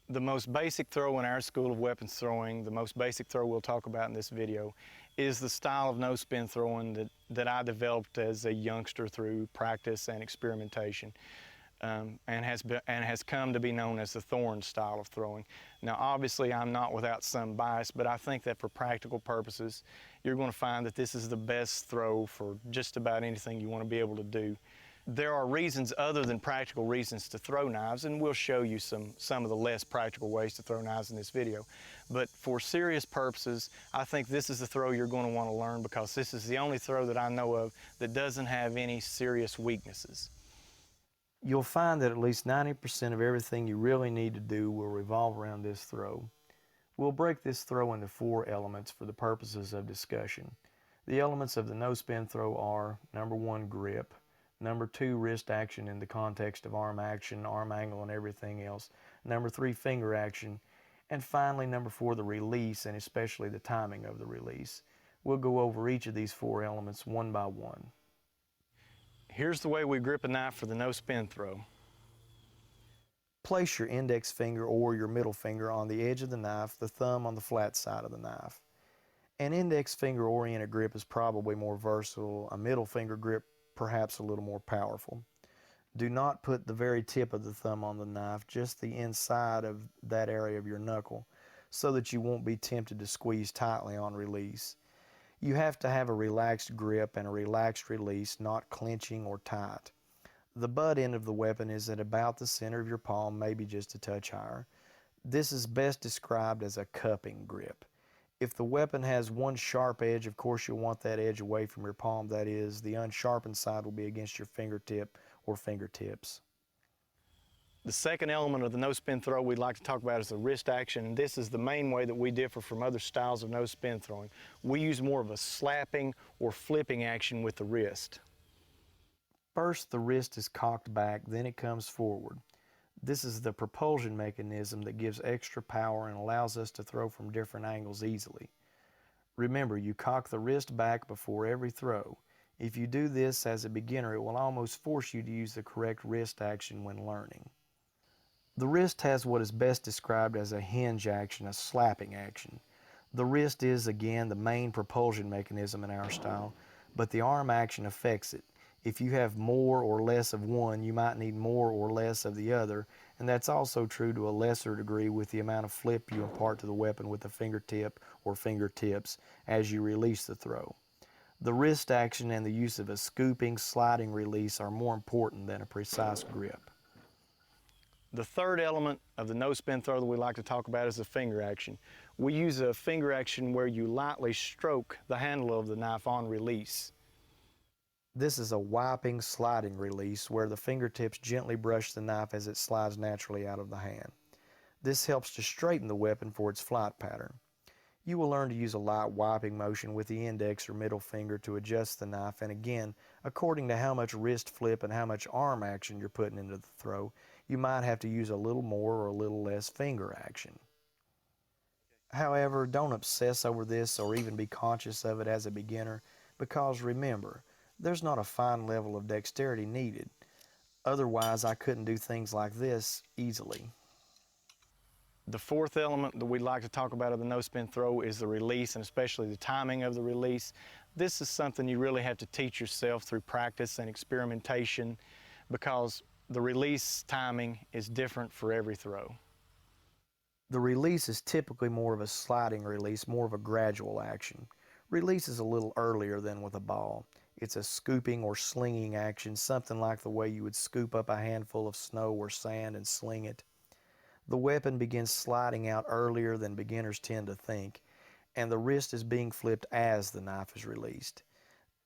The most basic throw in our school of weapons throwing, the most basic throw we'll talk about in this video, is the style of no-spin throwing that I developed as a youngster through practice and experimentation, and has come to be known as the Thorn style of throwing. Now obviously I'm not without some bias, but I think that for practical purposes you're going to find that this is the best throw for just about anything you want to be able to do. There are reasons other than practical reasons to throw knives, and we'll show you some of the less practical ways to throw knives in this video. But for serious purposes, I think this is the throw you're going to want to learn, because this is the only throw that I know of that doesn't have any serious weaknesses. You'll find that at least 90% of everything you really need to do will revolve around this throw. We'll break this throw into 4 elements for the purposes of discussion. The elements of the no-spin throw are: number 1, grip; number 2, wrist action in the context of arm action, arm angle, and everything else; number 3, finger action; and finally, number 4, the release, and especially the timing of the release. We'll go over each of these 4 elements one by one. Here's the way we grip a knife for the no-spin throw. Place your index finger or your middle finger on the edge of the knife, the thumb on the flat side of the knife. An index finger oriented grip is probably more versatile, a middle finger grip perhaps a little more powerful. Do not put the very tip of the thumb on the knife, just the inside of that area of your knuckle, so that you won't be tempted to squeeze tightly on release. You have to have a relaxed grip and a relaxed release, not clenching or tight. The butt end of the weapon is at about the center of your palm, maybe just a touch higher. This is best described as a cupping grip. If the weapon has one sharp edge, of course you'll want that edge away from your palm. That is, the unsharpened side will be against your fingertip or fingertips. The second element of the no-spin throw we'd like to talk about is the wrist action. And this is the main way that we differ from other styles of no-spin throwing. We use more of a slapping or flipping action with the wrist. First, the wrist is cocked back, then it comes forward. This is the propulsion mechanism that gives extra power and allows us to throw from different angles easily. Remember, you cock the wrist back before every throw. If you do this as a beginner, it will almost force you to use the correct wrist action when learning. The wrist has what is best described as a hinge action, a slapping action. The wrist is, again, the main propulsion mechanism in our style, but the arm action affects it. If you have more or less of one, you might need more or less of the other, and that's also true to a lesser degree with the amount of flip you impart to the weapon with the fingertip or fingertips as you release the throw. The wrist action and the use of a scooping, sliding release are more important than a precise grip. The third element of the no-spin throw that we like to talk about is the finger action. We use a finger action where you lightly stroke the handle of the knife on release. This is a wiping, sliding release where the fingertips gently brush the knife as it slides naturally out of the hand. This helps to straighten the weapon for its flight pattern. You will learn to use a light wiping motion with the index or middle finger to adjust the knife, and again, according to how much wrist flip and how much arm action you're putting into the throw, you might have to use a little more or a little less finger action. However, don't obsess over this or even be conscious of it as a beginner, because remember, there's not a fine level of dexterity needed. Otherwise, I couldn't do things like this easily. The fourth element that we'd like to talk about of the no-spin throw is the release, and especially the timing of the release. This is something you really have to teach yourself through practice and experimentation, because the release timing is different for every throw. The release is typically more of a sliding release, more of a gradual action. Release is a little earlier than with a ball. It's a scooping or slinging action, something like the way you would scoop up a handful of snow or sand and sling it. The weapon begins sliding out earlier than beginners tend to think, and the wrist is being flipped as the knife is released.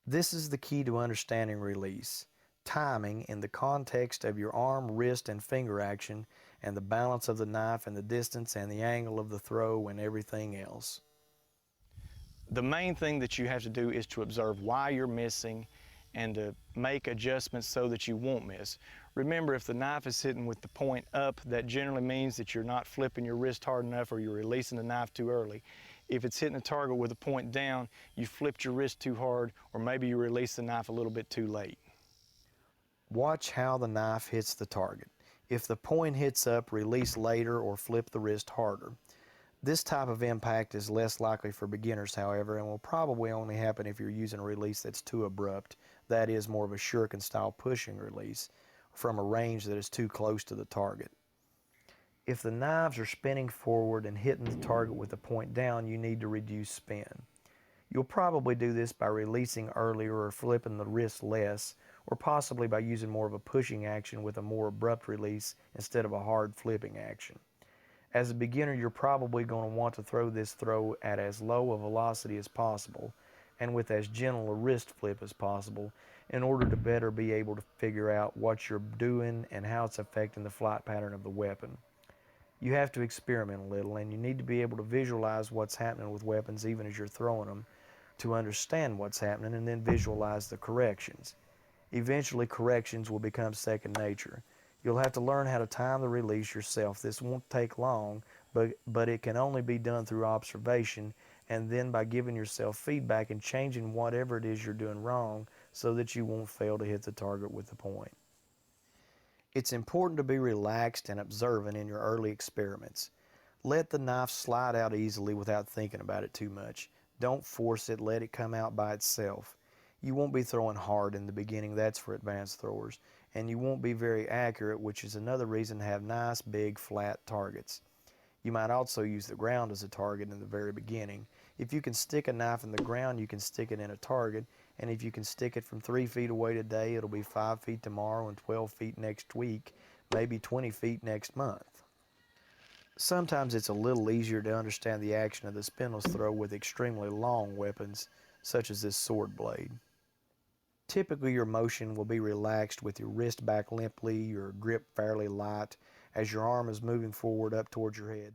This is the key to understanding release. Timing in the context of your arm, wrist, and finger action, and the balance of the knife and the distance and the angle of the throw and everything else. The main thing that you have to do is to observe why you're missing and to make adjustments so that you won't miss. Remember, if the knife is hitting with the point up, that generally means that you're not flipping your wrist hard enough or you're releasing the knife too early. If it's hitting the target with a point down, you flipped your wrist too hard, or maybe you released the knife a little bit too late. Watch how the knife hits the target. If the point hits up, release later or flip the wrist harder. This type of impact is less likely for beginners, however, and will probably only happen if you're using a release that's too abrupt, that is more of a shuriken style pushing release, from a range that is too close to the target. If the knives are spinning forward and hitting the target with the point down, you need to reduce spin. You'll probably do this by releasing earlier or flipping the wrist less, or possibly by using more of a pushing action with a more abrupt release instead of a hard flipping action. As a beginner, you're probably going to want to throw this throw at as low a velocity as possible and with as gentle a wrist flip as possible in order to better be able to figure out what you're doing and how it's affecting the flight pattern of the weapon. You have to experiment a little, and you need to be able to visualize what's happening with weapons even as you're throwing them to understand what's happening and then visualize the corrections. Eventually, corrections will become second nature. You'll have to learn how to time the release yourself. This won't take long, but it can only be done through observation and then by giving yourself feedback and changing whatever it is you're doing wrong so that you won't fail to hit the target with the point. It's important to be relaxed and observant in your early experiments. Let the knife slide out easily without thinking about it too much. Don't force it, let it come out by itself. You won't be throwing hard in the beginning, that's for advanced throwers, and you won't be very accurate, which is another reason to have nice, big, flat targets. You might also use the ground as a target in the very beginning. If you can stick a knife in the ground, you can stick it in a target, and if you can stick it from 3 feet away today, it'll be 5 feet tomorrow and 12 feet next week, maybe 20 feet next month. Sometimes it's a little easier to understand the action of the spineless throw with extremely long weapons, such as this sword blade. Typically, your motion will be relaxed with your wrist back limply, your grip fairly light, as your arm is moving forward up towards your head.